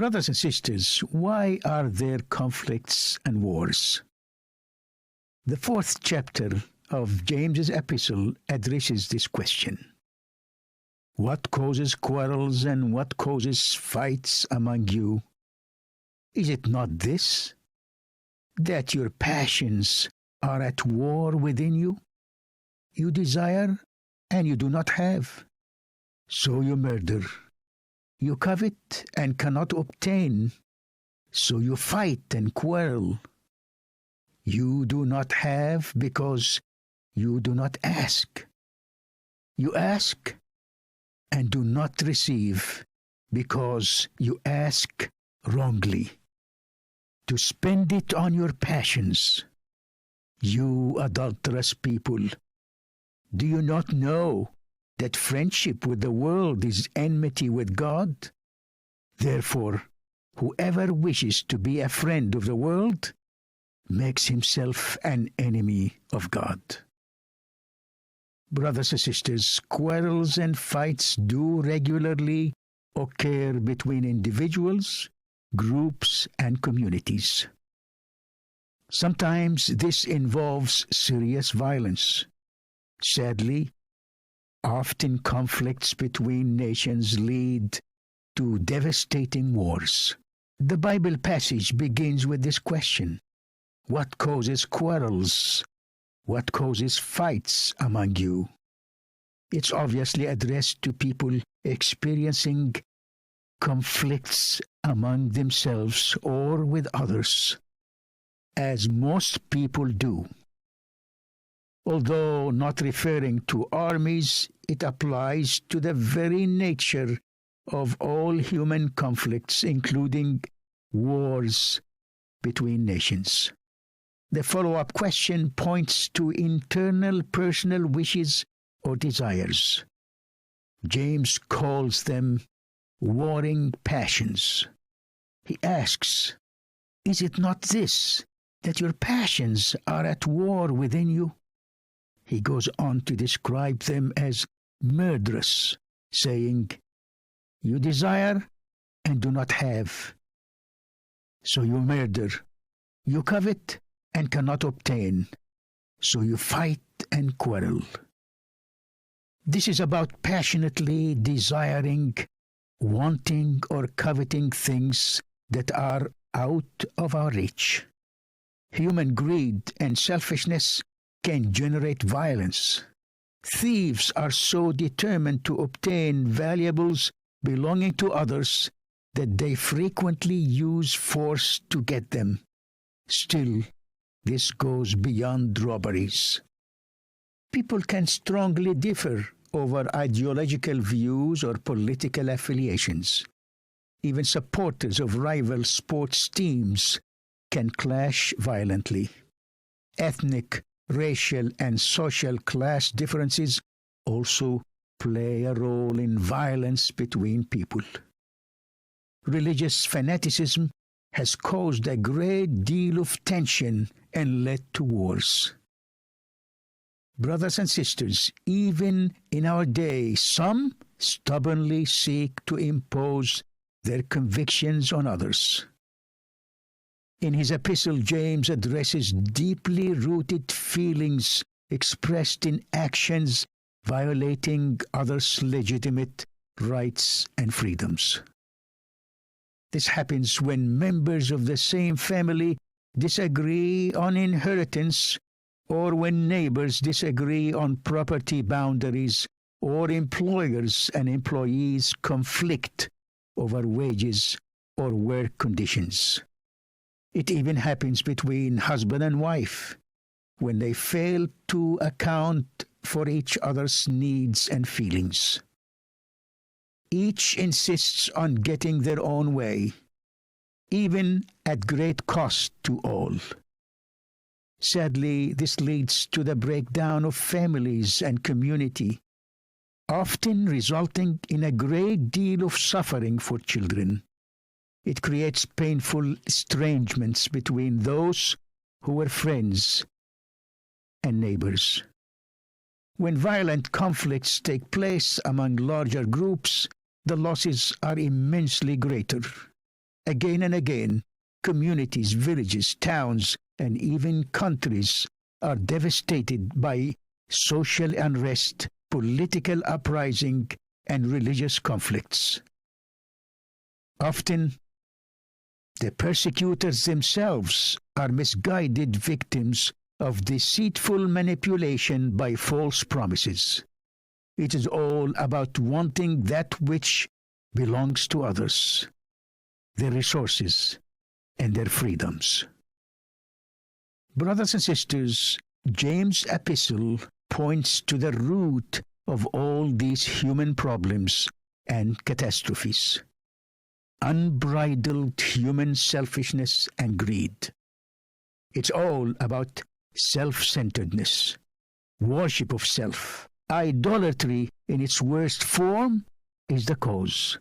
Brothers and sisters, why are there conflicts and wars? The 4th chapter of James's epistle addresses this question. What causes quarrels and what causes fights among you? Is it not this, that your passions are at war within you? You desire and you do not have, so you murder. You covet and cannot obtain, so you fight and quarrel. You do not have because you do not ask. You ask and do not receive because you ask wrongly, to spend it on your passions. You adulterous people, do you not know that friendship with the world is enmity with God? Therefore, whoever wishes to be a friend of the world makes himself an enemy of God. Brothers and sisters, quarrels and fights do regularly occur between individuals, groups, and communities. Sometimes this involves serious violence. Sadly, often conflicts between nations lead to devastating wars. The Bible passage begins with this question: what causes quarrels? What causes fights among you? It's obviously addressed to people experiencing conflicts among themselves or with others, as most people do. Although not referring to armies, it applies to the very nature of all human conflicts, including wars between nations. The follow-up question points to internal personal wishes or desires. James calls them warring passions. He asks, is it not this, that your passions are at war within you? He goes on to describe them as murderous, saying, you desire and do not have, so you murder. You covet and cannot obtain, so you fight and quarrel. This is about passionately desiring, wanting, or coveting things that are out of our reach. Human greed and selfishness can generate violence. Thieves are so determined to obtain valuables belonging to others that they frequently use force to get them. Still, this goes beyond robberies. People can strongly differ over ideological views or political affiliations. Even supporters of rival sports teams can clash violently. Ethnic, racial, and social class differences also play a role in violence between people. Religious fanaticism has caused a great deal of tension and led to wars. Brothers and sisters, even in our day, some stubbornly seek to impose their convictions on others. In his epistle, James addresses deeply rooted feelings expressed in actions violating others' legitimate rights and freedoms. This happens when members of the same family disagree on inheritance, or when neighbors disagree on property boundaries, or employers and employees conflict over wages or work conditions. It even happens between husband and wife, when they fail to account for each other's needs and feelings. Each insists on getting their own way, even at great cost to all. Sadly, this leads to the breakdown of families and community, often resulting in a great deal of suffering for children. It creates painful estrangements between those who were friends and neighbors. When violent conflicts take place among larger groups, the losses are immensely greater. Again and again, communities, villages, towns, and even countries are devastated by social unrest, political uprising, and religious conflicts. Often, the persecutors themselves are misguided victims of deceitful manipulation by false promises. It is all about wanting that which belongs to others, their resources, and their freedoms. Brothers and sisters, James' epistle points to the root of all these human problems and catastrophes: unbridled human selfishness and greed. It's all about self-centeredness, worship of self. Idolatry in its worst form is the cause.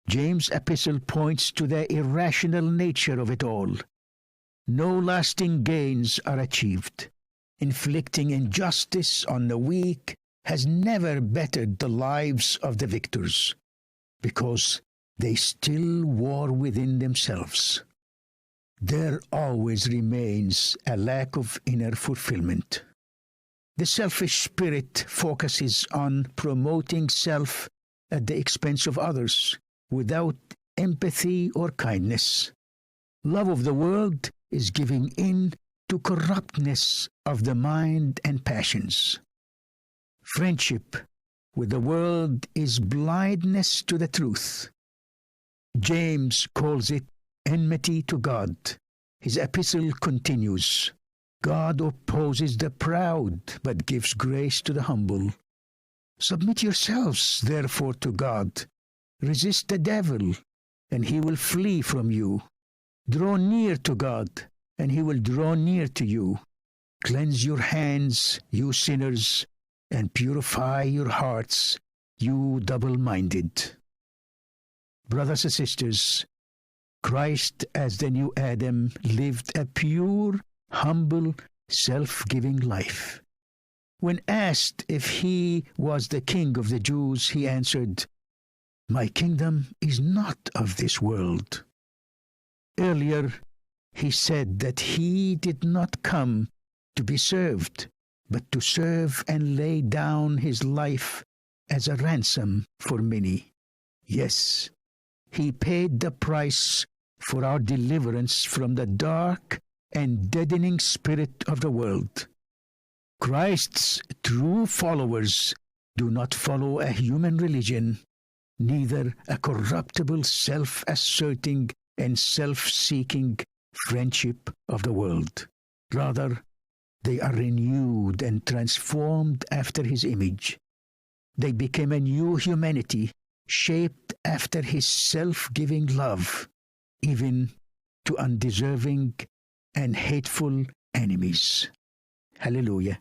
James' epistle points to the irrational nature of it all. No lasting gains are achieved. Inflicting injustice on the weak has never bettered the lives of the victors, because they still war within themselves. There always remains a lack of inner fulfillment. The selfish spirit focuses on promoting self at the expense of others, without empathy or kindness. Love of the world is giving in to corruptness of the mind and passions. Friendship with the world is blindness to the truth. James calls it enmity to God. His epistle continues, God opposes the proud, but gives grace to the humble. Submit yourselves, therefore, to God. Resist the devil, and he will flee from you. Draw near to God, and he will draw near to you. Cleanse your hands, you sinners, and purify your hearts, you double-minded. Brothers and sisters, Christ, as the new Adam, lived a pure, humble, self-giving life. When asked if he was the king of the Jews, he answered, My kingdom is not of this world. Earlier, he said that he did not come to be served, but to serve and lay down his life as a ransom for many. Yes, he paid the price for our deliverance from the dark and deadening spirit of the world. Christ's true followers do not follow a human religion, neither a corruptible, self-asserting and self-seeking friendship of the world. Rather, they are renewed and transformed after his image. They became a new humanity, shaped after his self-giving love, even to undeserving and hateful enemies. Hallelujah.